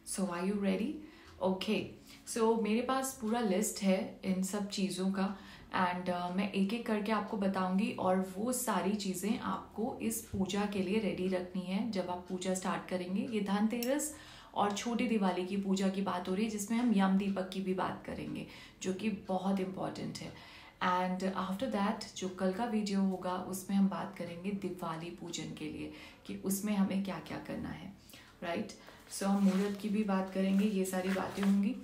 So are you ready? Okay, so मेरे पास पूरा लिस्ट है इन सब चीज़ों का एंड मैं एक एक करके आपको बताऊंगी और वो सारी चीज़ें आपको इस पूजा के लिए रेडी रखनी है जब आप पूजा स्टार्ट करेंगे। ये धनतेरस और छोटी दिवाली की पूजा की बात हो रही है जिसमें हम यम दीपक की भी बात करेंगे जो कि बहुत इम्पॉर्टेंट है। एंड आफ्टर दैट जो कल का वीडियो होगा उसमें हम बात करेंगे दिवाली पूजन के लिए कि उसमें हमें क्या क्या करना है, राइट। सो हम मुहूर्त की भी बात करेंगे, ये सारी बातें होंगी।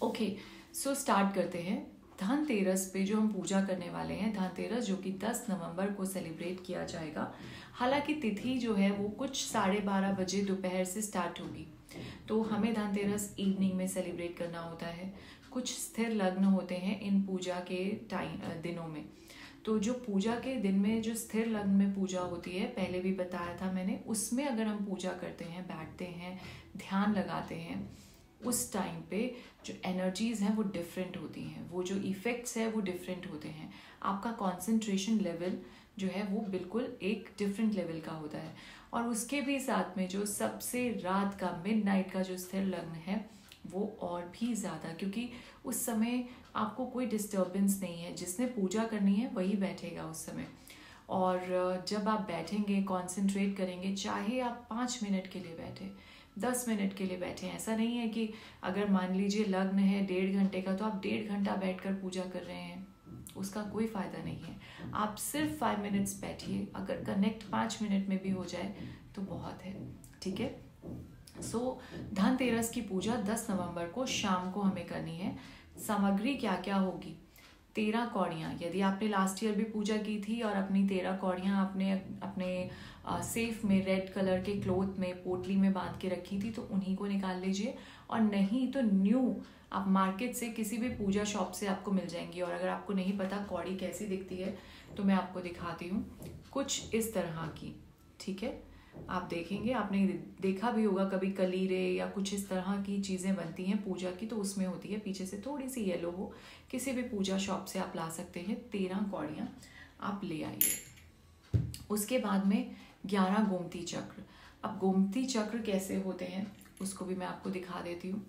ओके, सो स्टार्ट करते हैं। धनतेरस पे जो हम पूजा करने वाले हैं, धनतेरस जो कि 10 नवंबर को सेलिब्रेट किया जाएगा। हालांकि तिथि जो है वो कुछ 12:30 बजे दोपहर से स्टार्ट होगी, तो हमें धनतेरस इवनिंग में सेलिब्रेट करना होता है। कुछ स्थिर लग्न होते हैं इन पूजा के दिनों में, तो जो पूजा के दिन में जो स्थिर लग्न में पूजा होती है, पहले भी बताया था मैंने, उसमें अगर हम पूजा करते हैं, बैठते हैं, ध्यान लगाते हैं, उस टाइम पे जो एनर्जीज़ हैं वो डिफरेंट होती हैं, वो जो इफ़ेक्ट्स है वो डिफरेंट होते हैं। आपका कंसंट्रेशन लेवल जो है वो बिल्कुल एक डिफरेंट लेवल का होता है। और उसके भी साथ में जो सबसे रात का मिडनाइट का जो स्थिर लग्न है वो और भी ज़्यादा, क्योंकि उस समय आपको कोई डिस्टर्बेंस नहीं है, जिसने पूजा करनी है वही बैठेगा उस समय। और जब आप बैठेंगे, कंसंट्रेट करेंगे, चाहे आप 5 मिनट के लिए बैठे, 10 मिनट के लिए बैठे, ऐसा नहीं है कि अगर मान लीजिए लग्न है 1.5 घंटे का तो आप 1.5 घंटा बैठकर पूजा कर रहे हैं, उसका कोई फ़ायदा नहीं है। आप सिर्फ 5 मिनट्स बैठिए, अगर कनेक्ट 5 मिनट में भी हो जाए तो बहुत है, ठीक है। सो धनतेरस की पूजा 10 नवंबर को शाम को हमें करनी है। सामग्री क्या क्या होगी? 13 कौड़ियाँ, यदि आपने लास्ट ईयर भी पूजा की थी और अपनी 13 कौड़ियाँ आपने अपने सेफ में रेड कलर के क्लोथ में पोटली में बांध के रखी थी तो उन्हीं को निकाल लीजिए, और नहीं तो न्यू आप मार्केट से किसी भी पूजा शॉप से आपको मिल जाएंगी। और अगर आपको नहीं पता कौड़ी कैसी दिखती है तो मैं आपको दिखाती हूँ, कुछ इस तरह की, ठीक है। आप देखेंगे, आपने देखा भी होगा कभी कलीरे या कुछ इस तरह की चीज़ें बनती हैं पूजा की, तो उसमें होती है पीछे से थोड़ी सी येलो हो, किसी भी पूजा शॉप से आप ला सकते हैं। 13 कौड़ियाँ आप ले आइए। उसके बाद में 11 गोमती चक्र। अब गोमती चक्र कैसे होते हैं उसको भी मैं आपको दिखा देती हूँ।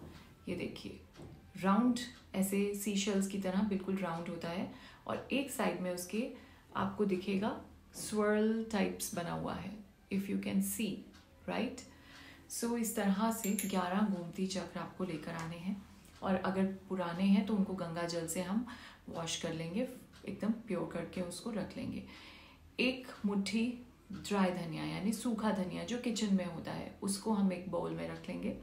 ये देखिए, राउंड ऐसे सीशेल्स की तरह बिल्कुल राउंड होता है, और एक साइड में उसके आपको दिखेगा स्वर्ल टाइप्स बना हुआ है, if you can see, right. So इस तरह से 11 गोमती चक्र आपको लेकर आने हैं, और अगर पुराने हैं तो उनको गंगा जल से हम वॉश कर लेंगे, एकदम प्योर करके उसको रख लेंगे। एक मुट्ठी ड्राई धनिया यानी सूखा धनिया जो किचन में होता है उसको हम एक बाउल में रख लेंगे।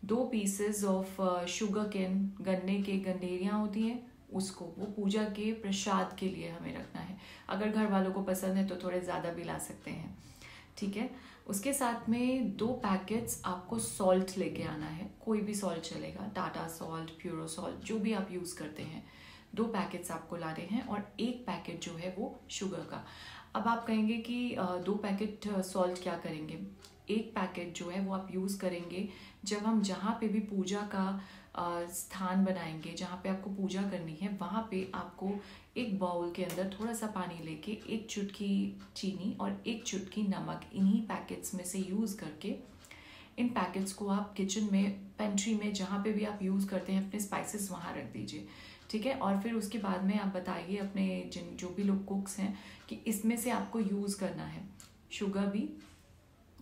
2 पीसेस ऑफ शुगर केन, गन्ने के गंडेरियाँ होती हैं, उसको, वो पूजा के प्रसाद के लिए हमें रखना है। अगर घर वालों को पसंद है तो थोड़े ज़्यादा भी ला सकते हैं, ठीक है। उसके साथ में 2 पैकेट्स आपको सॉल्ट लेके आना है, कोई भी सॉल्ट चलेगा, टाटा सॉल्ट, प्यूरो सॉल्ट, जो भी आप यूज़ करते हैं। 2 पैकेट्स आपको लाने हैं, और 1 पैकेट जो है वो शुगर का। अब आप कहेंगे कि 2 पैकेट सॉल्ट क्या करेंगे? 1 पैकेट जो है वो आप यूज़ करेंगे जब हम जहाँ पे भी पूजा का स्थान बनाएंगे, जहाँ पे आपको पूजा करनी है, वहाँ पे आपको एक बाउल के अंदर थोड़ा सा पानी लेके 1 चुटकी चीनी और 1 चुटकी नमक, इन्हीं पैकेट्स में से यूज़ करके इन पैकेट्स को आप किचन में, पेंट्री में, जहाँ पे भी आप यूज़ करते हैं अपने स्पाइसेस वहाँ रख दीजिए, ठीक है। और फिर उसके बाद में आप बताइए अपने जो भी लोग कुक्स हैं कि इसमें से आपको यूज़ करना है शुगर भी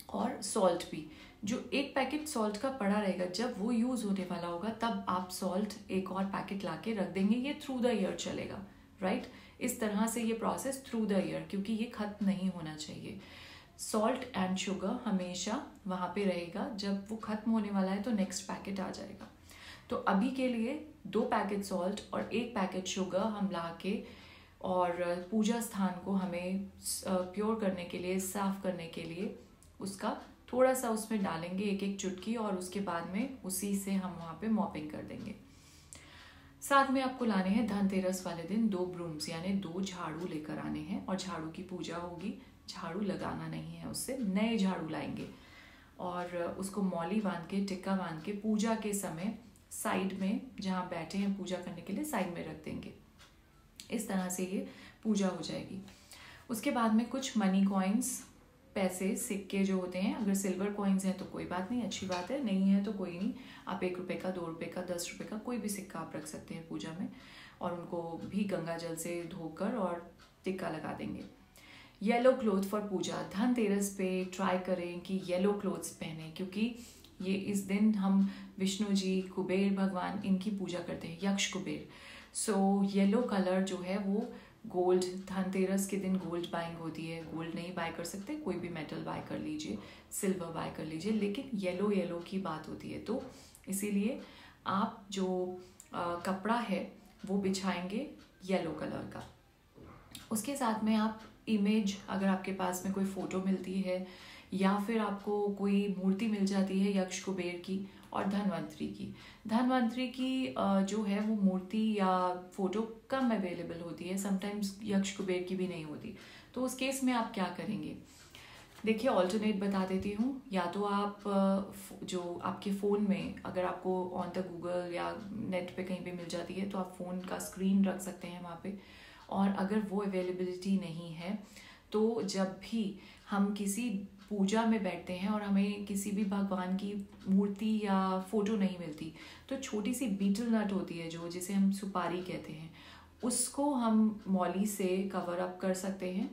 और सॉल्ट भी। जो 1 पैकेट सॉल्ट का पड़ा रहेगा, जब वो यूज़ होने वाला होगा तब आप सॉल्ट 1 और पैकेट ला के रख देंगे। ये थ्रू द ईयर चलेगा, राइट। इस तरह से ये प्रोसेस थ्रू द ईयर, क्योंकि ये ख़त्म नहीं होना चाहिए। सॉल्ट एंड शुगर हमेशा वहाँ पे रहेगा, जब वो ख़त्म होने वाला है तो नेक्स्ट पैकेट आ जाएगा। तो अभी के लिए 2 पैकेट सॉल्ट और 1 पैकेट शुगर हम ला के, और पूजा स्थान को हमें प्योर करने के लिए, साफ़ करने के लिए उसका थोड़ा सा उसमें डालेंगे 1-1 चुटकी, और उसके बाद में उसी से हम वहाँ पे मॉपिंग कर देंगे। साथ में आपको लाने हैं धनतेरस वाले दिन 2 ब्रूम्स यानी 2 झाड़ू लेकर आने हैं, और झाड़ू की पूजा होगी। झाड़ू लगाना नहीं है, उससे नए झाड़ू लाएंगे, और उसको मौली बांध के, टिक्का बांध के पूजा के समय साइड में, जहाँ बैठे हैं पूजा करने के लिए, साइड में रख देंगे। इस तरह से ये पूजा हो जाएगी। उसके बाद में कुछ मनी कॉइन्स, पैसे सिक्के जो होते हैं, अगर सिल्वर कॉइन्स हैं तो कोई बात नहीं, अच्छी बात है, नहीं है तो कोई नहीं, आप 1 रुपये का, 2 रुपये का, 10 रुपये का कोई भी सिक्का आप रख सकते हैं पूजा में, और उनको भी गंगा जल से धोकर और टिक्का लगा देंगे। येलो क्लोथ फॉर पूजा, धनतेरस पे ट्राई करें कि येलो क्लोथ्स पहने, क्योंकि ये इस दिन हम विष्णु जी, कुबेर भगवान, इनकी पूजा करते हैं, यक्ष कुबेर। सो येलो कलर जो है वो गोल्ड, धनतेरस के दिन गोल्ड बाइंग होती है, गोल्ड नहीं बाय कर सकते, कोई भी मेटल बाय कर लीजिए, सिल्वर बाय कर लीजिए, लेकिन येलो येलो की बात होती है, तो इसीलिए आप जो कपड़ा है वो बिछाएंगे येलो कलर का। उसके साथ में आप इमेज, अगर आपके पास में कोई फ़ोटो मिलती है या फिर आपको कोई मूर्ति मिल जाती है यक्ष कुबेर की और धनवंतरी की जो है वो मूर्ति या फोटो कम अवेलेबल होती है, समटाइम्स यक्ष कुबेर की भी नहीं होती, तो उस केस में आप क्या करेंगे? देखिए, ऑल्टरनेट बता देती हूँ। या तो आप जो आपके फ़ोन में, अगर आपको ऑन द गूगल या नेट पे कहीं पे मिल जाती है, तो आप फ़ोन का स्क्रीन रख सकते हैं वहाँ पे, और अगर वो अवेलेबिलिटी नहीं है तो जब भी हम किसी पूजा में बैठते हैं और हमें किसी भी भगवान की मूर्ति या फोटो नहीं मिलती, तो छोटी सी बीटल नट होती है जो, जिसे हम सुपारी कहते हैं, उसको हम मौली से कवर अप कर सकते हैं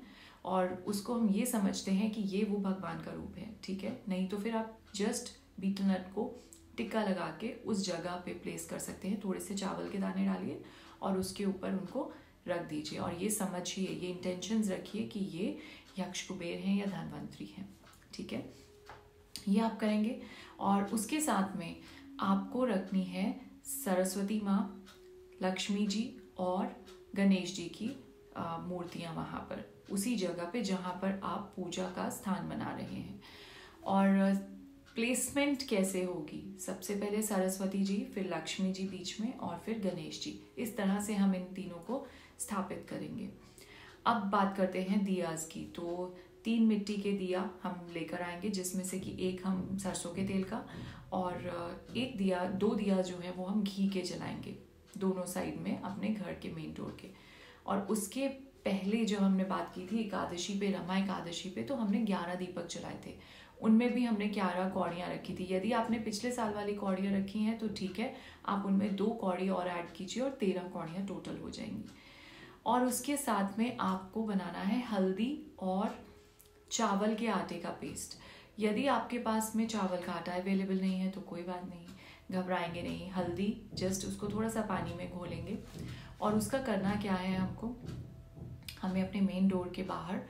और उसको हम ये समझते हैं कि ये वो भगवान का रूप है, ठीक है। नहीं तो फिर आप जस्ट बीटल नट को टिक्का लगा के उस जगह पे प्लेस कर सकते हैं, थोड़े से चावल के दाने डालिए और उसके ऊपर उनको रख दीजिए, और ये समझिए, ये इंटेंशंस रखिए कि ये यक्ष कुबेर हैं या धनवंतरी हैं, ठीक है। ये आप करेंगे। और उसके साथ में आपको रखनी है सरस्वती माँ, लक्ष्मी जी और गणेश जी की मूर्तियाँ वहाँ पर, उसी जगह पे जहाँ पर आप पूजा का स्थान बना रहे हैं। और प्लेसमेंट कैसे होगी? सबसे पहले सरस्वती जी, फिर लक्ष्मी जी बीच में, और फिर गणेश जी। इस तरह से हम इन तीनों को स्थापित करेंगे। अब बात करते हैं दियाज की। तो 3 मिट्टी के दिया हम लेकर आएंगे, जिसमें से कि एक हम सरसों के तेल का और एक दिया, 2 दिया जो है वो हम घी के जलाएंगे दोनों साइड में अपने घर के मेन डोर के। और उसके पहले जो हमने बात की थी एकादशी पे, रमा एकादशी पे, तो हमने 11 दीपक जलाए थे, उनमें भी हमने 11 कौड़ियाँ रखी थी। यदि आपने पिछले साल वाली कौड़ियाँ रखी हैं तो ठीक है, आप उनमें 2 कौड़ी और ऐड कीजिए और 13 कौड़ियाँ टोटल हो जाएंगी। और उसके साथ में आपको बनाना है हल्दी और चावल के आटे का पेस्ट। यदि आपके पास में चावल का आटा अवेलेबल नहीं है तो कोई बात नहीं, घबराएंगे नहीं। हल्दी जस्ट उसको थोड़ा सा पानी में घोलेंगे, और उसका करना क्या है, हमें अपने मेन डोर के बाहर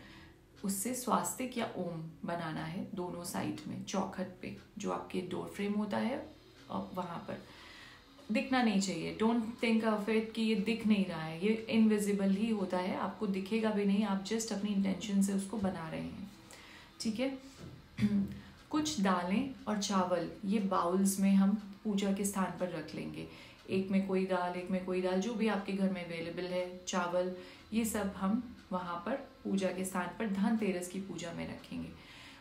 उससे स्वास्तिक या ओम बनाना है दोनों साइड में, चौखट पे जो आपके डोर फ्रेम होता है वहाँ पर। दिखना नहीं चाहिए, डोंट थिंक ऑफ इट कि ये दिख नहीं रहा है, ये इनविजिबल ही होता है, आपको दिखेगा भी नहीं, आप जस्ट अपनी इंटेंशन से उसको बना रहे हैं, ठीक है। कुछ दालें और चावल ये बाउल्स में हम पूजा के स्थान पर रख लेंगे, एक में कोई दाल, एक में कोई दाल, जो भी आपके घर में अवेलेबल है, चावल, ये सब हम वहाँ पर पूजा के स्थान पर धनतेरस की पूजा में रखेंगे।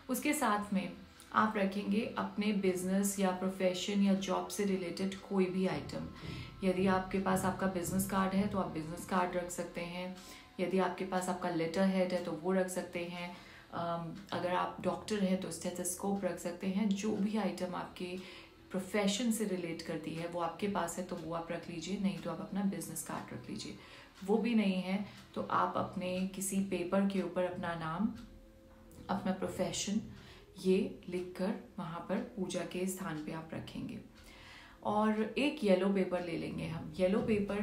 उसके साथ में आप रखेंगे अपने बिजनेस या प्रोफेशन या जॉब से रिलेटेड कोई भी आइटम। यदि आपके पास आपका बिजनेस कार्ड है तो आप बिजनेस कार्ड रख सकते हैं, यदि आपके पास आपका लेटर हेड है तो वो रख सकते हैं, अगर आप डॉक्टर हैं तो स्टेथोस्कोप रख सकते हैं। जो भी आइटम आपके प्रोफेशन से रिलेट करती है वो आपके पास है तो वो आप रख लीजिए, नहीं तो आप अपना बिजनेस कार्ड रख लीजिए। वो भी नहीं है तो आप अपने किसी पेपर के ऊपर अपना नाम, अपना प्रोफेशन ये लिखकर वहाँ पर पूजा के स्थान पे आप रखेंगे। और एक येलो पेपर ले लेंगे हम। येलो पेपर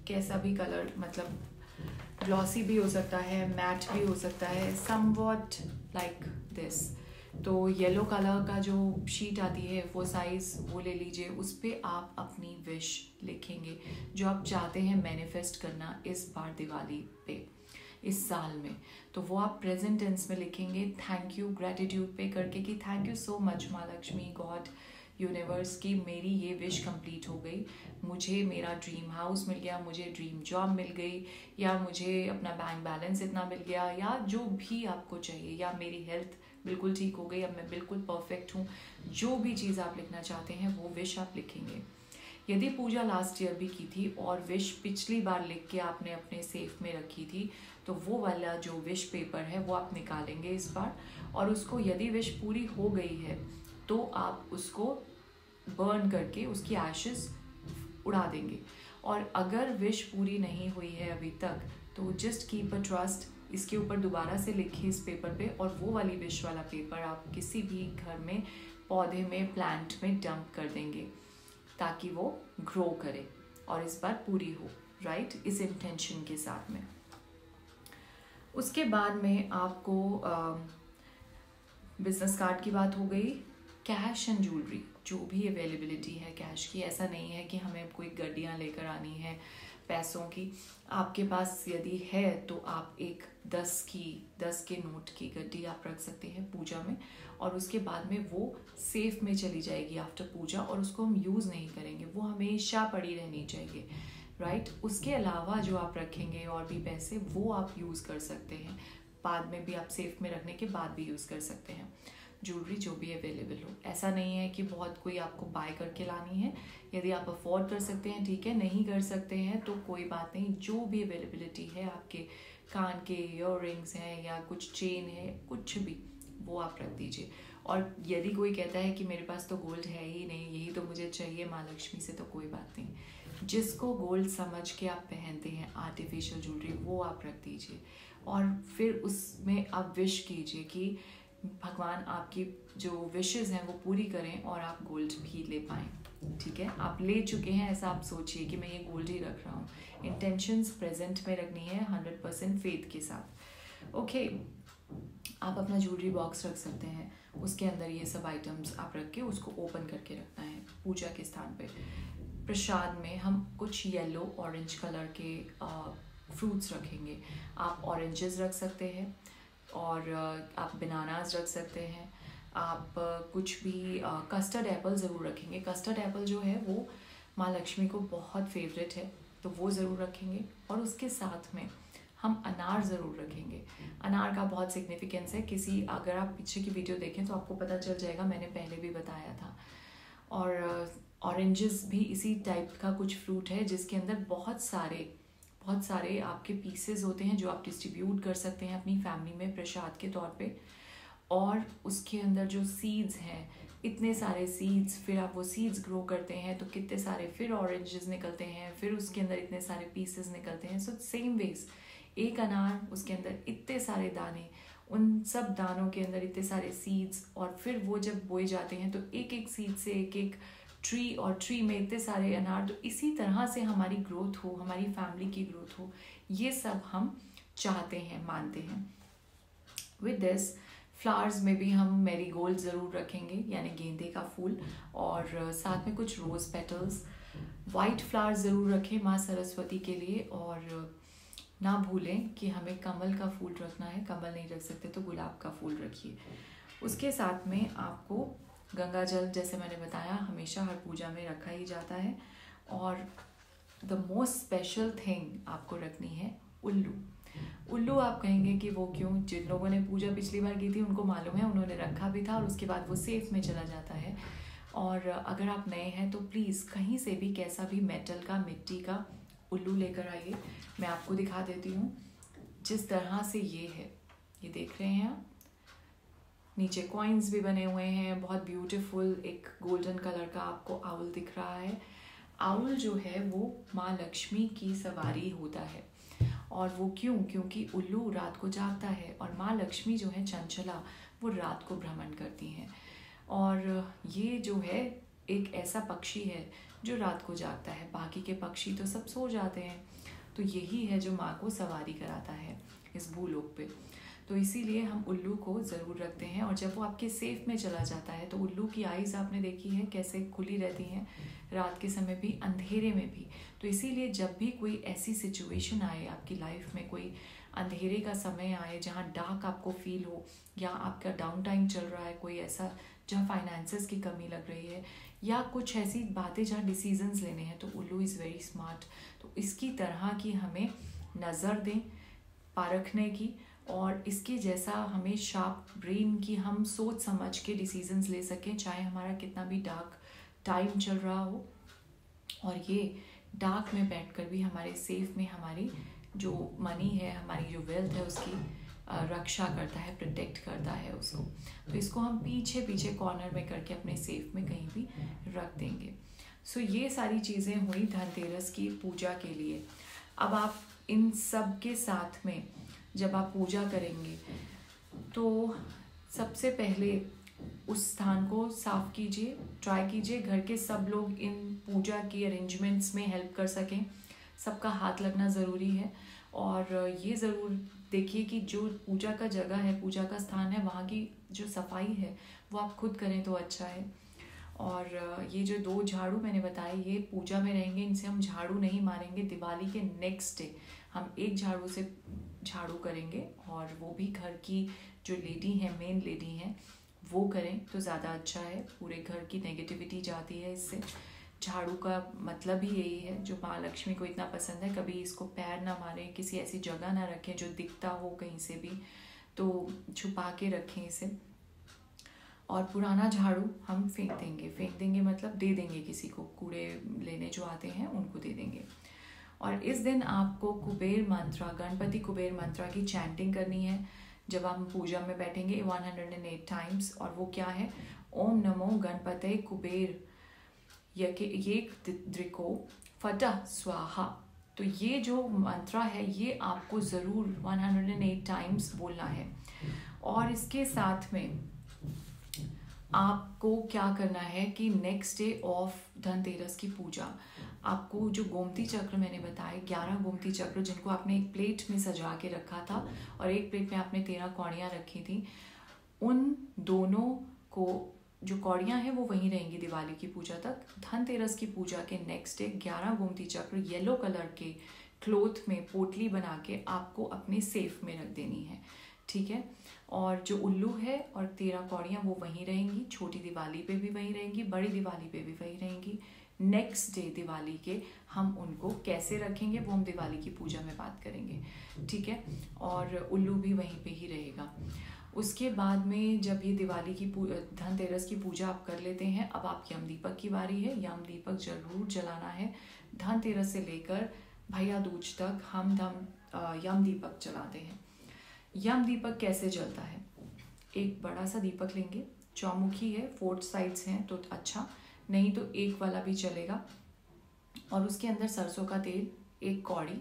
कैसा भी कलर, मतलब ग्लॉसी भी हो सकता है, मैट भी हो सकता है, समवॉट लाइक दिस। तो येलो कलर का जो शीट आती है वो साइज़ वो ले लीजिए, उस पर आप अपनी विश लिखेंगे जो आप चाहते हैं मैनिफेस्ट करना इस बार दिवाली पे, इस साल में। तो वो आप प्रेजेंट टेंस में लिखेंगे, थैंक यू, ग्रेटिट्यूड पे करके कि थैंक यू सो मच माँ लक्ष्मी, गॉड, यूनिवर्स की मेरी ये विश कंप्लीट हो गई, मुझे मेरा ड्रीम हाउस मिल गया, मुझे ड्रीम जॉब मिल गई, या मुझे अपना बैंक बैलेंस इतना मिल गया, या जो भी आपको चाहिए, या मेरी हेल्थ बिल्कुल ठीक हो गई, अब मैं बिल्कुल परफेक्ट हूँ। जो भी चीज़ आप लिखना चाहते हैं वो विश आप लिखेंगे। यदि पूजा लास्ट ईयर भी की थी और विश पिछली बार लिख के आपने अपने सेफ में रखी थी, तो वो वाला जो विश पेपर है वो आप निकालेंगे इस बार, और उसको यदि विश पूरी हो गई है तो आप उसको बर्न करके उसकी एशेस उड़ा देंगे। और अगर विश पूरी नहीं हुई है अभी तक, तो जस्ट कीप अ ट्रस्ट, इसके ऊपर दोबारा से लिखिए इस पेपर पे, और वो वाली विश वाला पेपर आप किसी भी घर में, पौधे में, प्लांट में डंप कर देंगे ताकि वो ग्रो करे और इस बार पूरी हो, राइट, इस इंटेंशन के साथ में। उसके बाद में आपको बिजनेस कार्ड की बात हो गई। कैश एंड ज्वेलरी जो भी अवेलेबिलिटी है कैश की, ऐसा नहीं है कि हमें कोई गड्डियाँ लेकर आनी है पैसों की। आपके पास यदि है तो आप एक 10 के नोट की गड्डी आप रख सकते हैं पूजा में, और उसके बाद में वो सेफ में चली जाएगी आफ्टर पूजा, और उसको हम यूज़ नहीं करेंगे, वो हमेशा पड़ी रहनी चाहिए, राइट। उसके अलावा जो आप रखेंगे और भी पैसे, वो आप यूज़ कर सकते हैं, बाद में भी आप सेफ में रखने के बाद भी यूज़ कर सकते हैं। ज्वेलरी जो भी अवेलेबल हो, ऐसा नहीं है कि बहुत कोई आपको बाय करके लानी है। यदि आप अफोर्ड कर सकते हैं ठीक है, नहीं कर सकते हैं तो कोई बात नहीं, जो भी अवेलेबिलिटी है, आपके कान के ईयररिंग्स हैं या कुछ चेन है, कुछ भी, वो आप रख दीजिए। और यदि कोई कहता है कि मेरे पास तो गोल्ड है ही नहीं, यही तो मुझे चाहिए माँ लक्ष्मी से, तो कोई बात नहीं, जिसको गोल्ड समझ के आप पहनते हैं आर्टिफिशियल ज्वेलरी, वो आप रख दीजिए, और फिर उसमें आप विश कीजिए कि भगवान आपकी जो विशेस हैं वो पूरी करें और आप गोल्ड भी ले पाएँ, ठीक है। आप ले चुके हैं ऐसा आप सोचिए कि मैं ये गोल्ड ही रख रहा हूँ, इंटेंशंस प्रेजेंट में रखनी है 100% फेथ के साथ, ओके। आप अपना ज्वेलरी बॉक्स रख सकते हैं, उसके अंदर ये सब आइटम्स आप रख के उसको ओपन करके रखना है पूजा के स्थान पे। प्रसाद में हम कुछ येलो ऑरेंज कलर के फ्रूट्स रखेंगे, आप ऑरेंजेस रख सकते हैं, और आप बनानास रख सकते हैं, आप कुछ भी कस्टर्ड एप्पल ज़रूर रखेंगे। कस्टर्ड एप्पल जो है वो माँ लक्ष्मी को बहुत फेवरेट है, तो वो ज़रूर रखेंगे। और उसके साथ में हम अनार ज़रूर रखेंगे। अनार का बहुत सिग्निफिकेंस है, अगर आप पीछे की वीडियो देखें तो आपको पता चल जाएगा, मैंने पहले भी बताया था। और ऑरेंजेस भी इसी टाइप का कुछ फ्रूट है जिसके अंदर बहुत सारे आपके पीसेस होते हैं जो आप डिस्ट्रीब्यूट कर सकते हैं अपनी फैमिली में प्रसाद के तौर पे। और उसके अंदर जो सीड्स हैं, इतने सारे सीड्स, फिर आप वो सीड्स ग्रो करते हैं तो कितने सारे फिर ऑरेंजेस निकलते हैं, फिर उसके अंदर इतने सारे पीसेस निकलते हैं। सो सेम वेज एक अनार, उसके अंदर इतने सारे दाने, उन सब दानों के अंदर इतने सारे सीड्स, और फिर वो जब बोए जाते हैं तो एक एक सीड से एक एक ट्री, और ट्री में इतने सारे अनार, तो इसी तरह से हमारी ग्रोथ हो, हमारी फैमिली की ग्रोथ हो, ये सब हम चाहते हैं, मानते हैं। विद दिस फ्लावर्स में भी हम मैरीगोल्ड ज़रूर रखेंगे, यानी गेंदे का फूल, और साथ में कुछ रोज़ पेटल्स। वाइट फ्लावर्स ज़रूर रखें माँ सरस्वती के लिए, और ना भूलें कि हमें कमल का फूल रखना है, कमल नहीं रख सकते तो गुलाब का फूल रखिए। उसके साथ में आपको गंगा जल, जैसे मैंने बताया, हमेशा हर पूजा में रखा ही जाता है। और द मोस्ट स्पेशल थिंग आपको रखनी है उल्लू। उल्लू आप कहेंगे कि वो क्यों? जिन लोगों ने पूजा पिछली बार की थी उनको मालूम है, उन्होंने रखा भी था और उसके बाद वो सेफ में चला जाता है। और अगर आप नए हैं तो प्लीज़ कहीं से भी कैसा भी मेटल का, मिट्टी का उल्लू लेकर आइए। मैं आपको दिखा देती हूँ जिस तरह से ये है, ये देख रहे हैं आप, नीचे कॉइन्स भी बने हुए हैं, बहुत ब्यूटीफुल एक गोल्डन कलर का आपको आउल दिख रहा है। आउल जो है वो माँ लक्ष्मी की सवारी होता है, और वो क्यों? क्योंकि उल्लू रात को जागता है और माँ लक्ष्मी जो है चंचला, वो रात को भ्रमण करती हैं। और ये जो है एक ऐसा पक्षी है जो रात को जागता है, बाकी के पक्षी तो सब सो जाते हैं, तो यही है जो माँ को सवारी कराता है इस भूलोक पे। तो इसीलिए हम उल्लू को ज़रूर रखते हैं। और जब वो आपके सेफ में चला जाता है तो उल्लू की आइज़ आपने देखी है कैसे खुली रहती हैं रात के समय भी, अंधेरे में भी। तो इसीलिए जब भी कोई ऐसी सिचुएशन आए आपकी लाइफ में, कोई अंधेरे का समय आए जहाँ डार्क आपको फील हो, या आपका डाउन टाइम चल रहा है, कोई ऐसा जहाँ फाइनेंसेस की कमी लग रही है, या कुछ ऐसी बातें जहाँ डिसीजंस लेने हैं, तो उल्लू इज़ वेरी स्मार्ट। तो इसकी तरह की हमें नज़र दें पारखने की, और इसके जैसा हमें शार्प ब्रेन की हम सोच समझ के डिसीजंस ले सकें, चाहे हमारा कितना भी डार्क टाइम चल रहा हो। और ये डार्क में बैठकर भी हमारे सेफ में हमारी जो मनी है, हमारी जो वेल्थ है, उसकी रक्षा करता है, प्रोटेक्ट करता है उसको। तो इसको हम पीछे पीछे कॉर्नर में करके अपने सेफ में कहीं भी रख देंगे। सो ये सारी चीज़ें हुई धनतेरस की पूजा के लिए। अब आप इन सब के साथ में जब आप पूजा करेंगे तो सबसे पहले उस स्थान को साफ कीजिए, ट्राई कीजिए घर के सब लोग इन पूजा की अरेंजमेंट्स में हेल्प कर सकें। सबका हाथ लगना ज़रूरी है। और ये ज़रूर देखिए कि जो पूजा का जगह है, पूजा का स्थान है, वहाँ की जो सफाई है वो आप खुद करें तो अच्छा है। और ये जो 2 झाड़ू मैंने बताए ये पूजा में रहेंगे, इनसे हम झाड़ू नहीं मारेंगे। दिवाली के नेक्स्ट डे हम एक झाड़ू से झाड़ू करेंगे, और वो भी घर की जो लेडी हैं, मेन लेडी हैं, वो करें तो ज़्यादा अच्छा है। पूरे घर की नेगेटिविटी जाती है इससे। झाड़ू का मतलब ही यही है, जो माँ लक्ष्मी को इतना पसंद है। कभी इसको पैर ना मारें, किसी ऐसी जगह ना रखें जो दिखता हो कहीं से भी, तो छुपा के रखें इसे। और पुराना झाड़ू हम फेंक देंगे मतलब दे देंगे किसी को, कूड़े लेने जो आते हैं उनको दे देंगे। और इस दिन आपको कुबेर मंत्रा, गणपति कुबेर मंत्रा की चैंटिंग करनी है जब हम पूजा में बैठेंगे 108 टाइम्स। और वो क्या है? ओम नमो गणपते कुबेर ये द्रिको फटह स्वाहा। तो ये जो मंत्रा है ये आपको ज़रूर 108 टाइम्स बोलना है। और इसके साथ में आपको क्या करना है कि नेक्स्ट डे ऑफ धनतेरस की पूजा, आपको जो गोमती चक्र मैंने बताया, 11 गोमती चक्र जिनको आपने एक प्लेट में सजा के रखा था और एक प्लेट में आपने 13 कौड़ियाँ रखी थी, उन दोनों को जो कौड़ियाँ हैं वो वहीं रहेंगी दिवाली की पूजा तक। धनतेरस की पूजा के नेक्स्ट डे 11 गोमती चक्र येलो कलर के क्लोथ में पोटली बना के आपको अपने सेफ में रख देनी है, ठीक है। और जो उल्लू है और 13 कौड़ियाँ वो वहीं रहेंगी, छोटी दिवाली पे भी वहीं रहेंगी, बड़ी दिवाली पे भी वहीं रहेंगी। नेक्स्ट डे दिवाली के हम उनको कैसे रखेंगे वो हम दिवाली की पूजा में बात करेंगे, ठीक है। और उल्लू भी वहीं पे ही रहेगा। उसके बाद में जब ये दिवाली की धनतेरस की पूजा आप कर लेते हैं, अब आप यम दीपक की बारी है। यम दीपक जरूर जलाना है। धनतेरस से लेकर भैया दूज तक हम यम दीपक जलाते हैं। यम दीपक कैसे जलता है? एक बड़ा सा दीपक लेंगे, चौमुखी है, 4 साइड्स हैं तो अच्छा, नहीं तो एक वाला भी चलेगा। और उसके अंदर सरसों का तेल, 1 कौड़ी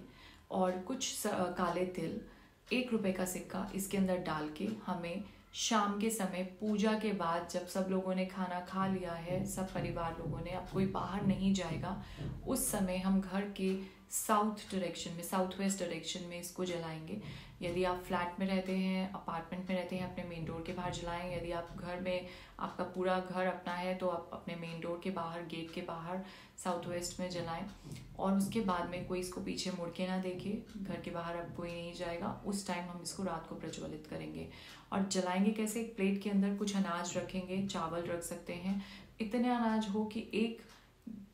और कुछ काले तिल, 1 रुपए का सिक्का इसके अंदर डाल के हमें शाम के समय पूजा के बाद जब सब लोगों ने खाना खा लिया है, सब परिवार लोगों ने, अब कोई बाहर नहीं जाएगा, उस समय हम घर के साउथ डायरेक्शन में, साउथ वेस्ट डायरेक्शन में इसको जलाएंगे। यदि आप फ्लैट में रहते हैं, अपार्टमेंट में रहते हैं, अपने मेन डोर के बाहर जलाएं। यदि आप घर में, आपका पूरा घर अपना है तो आप अपने मेन डोर के बाहर, गेट के बाहर साउथ वेस्ट में जलाएं। और उसके बाद में कोई इसको पीछे मुड़ के ना देखे, घर के बाहर अब कोई नहीं जाएगा, उस टाइम हम इसको रात को प्रज्वलित करेंगे। और जलाएंगे कैसे? एक प्लेट के अंदर कुछ अनाज रखेंगे, चावल रख सकते हैं, इतने अनाज हो कि एक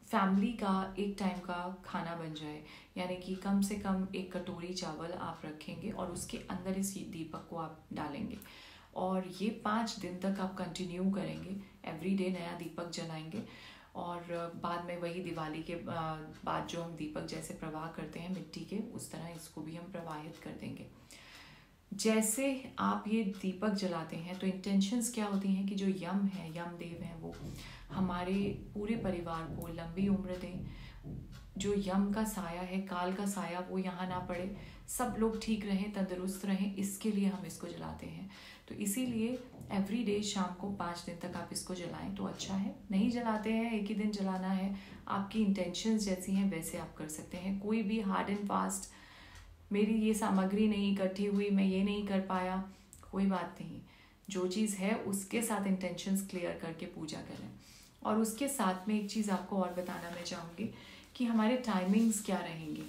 फैमिली का एक टाइम का खाना बन जाए, यानी कि कम से कम 1 कटोरी चावल आप रखेंगे और उसके अंदर इस दीपक को आप डालेंगे। और ये 5 दिन तक आप कंटिन्यू करेंगे, एवरी डे नया दीपक जलाएंगे। और बाद में वही दिवाली के बाद जो हम दीपक जैसे प्रवाह करते हैं मिट्टी के, उस तरह इसको भी हम प्रवाहित कर देंगे। जैसे आप ये दीपक जलाते हैं तो इंटेंशंस क्या होती हैं कि जो यम है, यम देव हैं, वो हमारे पूरे परिवार को लंबी उम्र दें। जो यम का साया है, काल का साया, वो यहाँ ना पड़े, सब लोग ठीक रहें, तंदुरुस्त रहें, इसके लिए हम इसको जलाते हैं। तो इसीलिए एवरी डे शाम को 5 दिन तक आप इसको जलाएं तो अच्छा है। नहीं जलाते हैं, एक ही दिन जलाना है, आपकी इंटेंशंस जैसी हैं वैसे आप कर सकते हैं। कोई भी हार्ड एंड फास्ट, मेरी ये सामग्री नहीं इकट्ठी हुई, मैं ये नहीं कर पाया, कोई बात नहीं। जो चीज़ है उसके साथ इंटेंशंस क्लियर करके पूजा करें। और उसके साथ में एक चीज़ आपको और बताना मैं चाहूँगी कि हमारे टाइमिंग्स क्या रहेंगे।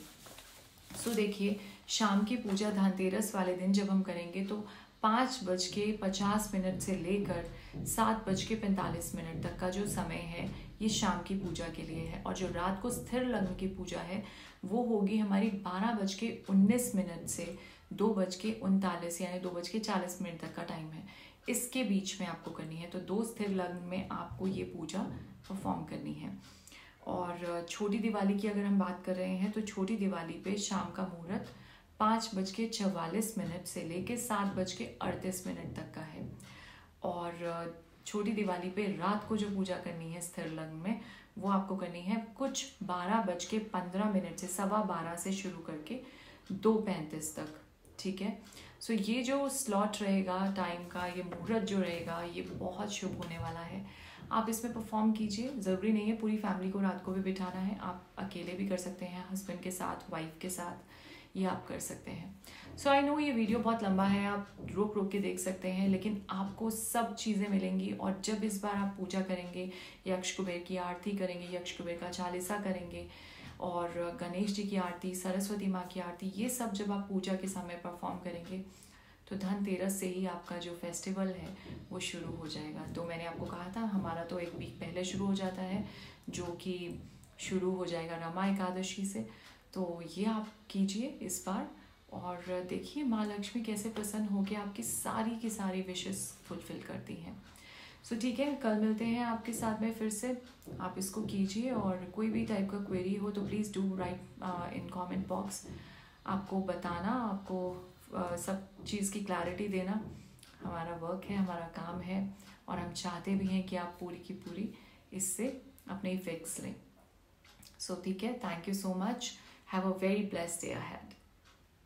सो देखिए, शाम की पूजा धनतेरस वाले दिन जब हम करेंगे तो 5:50 से लेकर 7:45 तक का जो समय है ये शाम की पूजा के लिए है। और जो रात को स्थिर लग्न की पूजा है वो होगी हमारी 12:19 से 2:39 यानी 2:40 तक का टाइम है, इसके बीच में आपको करनी है। तो 2 स्थिर लग्न में आपको ये पूजा परफॉर्म करनी है। और छोटी दिवाली की अगर हम बात कर रहे हैं तो छोटी दिवाली पे शाम का मुहूर्त 5:44 से लेके 7:38 तक का है। और छोटी दिवाली पे रात को जो पूजा करनी है स्थिर लग्न में, वो आपको करनी है कुछ 12:15 से 12:15 से शुरू करके 2:35 तक। ठीक है, सो ये जो स्लॉट रहेगा टाइम का, ये मुहूर्त जो रहेगा, ये बहुत शुभ होने वाला है। आप इसमें परफॉर्म कीजिए। ज़रूरी नहीं है पूरी फैमिली को रात को भी बिठाना है, आप अकेले भी कर सकते हैं, हस्बैंड के साथ, वाइफ के साथ, ये आप कर सकते हैं। सो आई नो ये वीडियो बहुत लंबा है, आप रोक रोक के देख सकते हैं, लेकिन आपको सब चीज़ें मिलेंगी। और जब इस बार आप पूजा करेंगे, यक्ष कुबेर की आरती करेंगे, यक्ष कुबेर का चालीसा करेंगे, और गणेश जी की आरती, सरस्वती माँ की आरती, ये सब जब आप पूजा के समय परफॉर्म करेंगे तो धनतेरस से ही आपका जो फेस्टिवल है वो शुरू हो जाएगा। तो मैंने आपको कहा था हमारा तो एक वीक पहले शुरू हो जाता है, जो कि शुरू हो जाएगा रमा एकादशी से। तो ये आप कीजिए इस बार, और देखिए माँ लक्ष्मी कैसे प्रसन्न होकर आपकी सारी की सारी विशेस फुलफिल करती हैं। सो ठीक है, कल मिलते हैं आपके साथ में फिर से। आप इसको कीजिए, और कोई भी टाइप का क्वेरी हो तो please do right in comment box. आपको बताना, आपको सब चीज़ की क्लैरिटी देना हमारा वर्क है, हमारा काम है, और हम चाहते भी हैं कि आप पूरी की पूरी इससे अपने इफेक्ट्स लें। सो ठीक है, thank you so much, have a very blessed day ahead.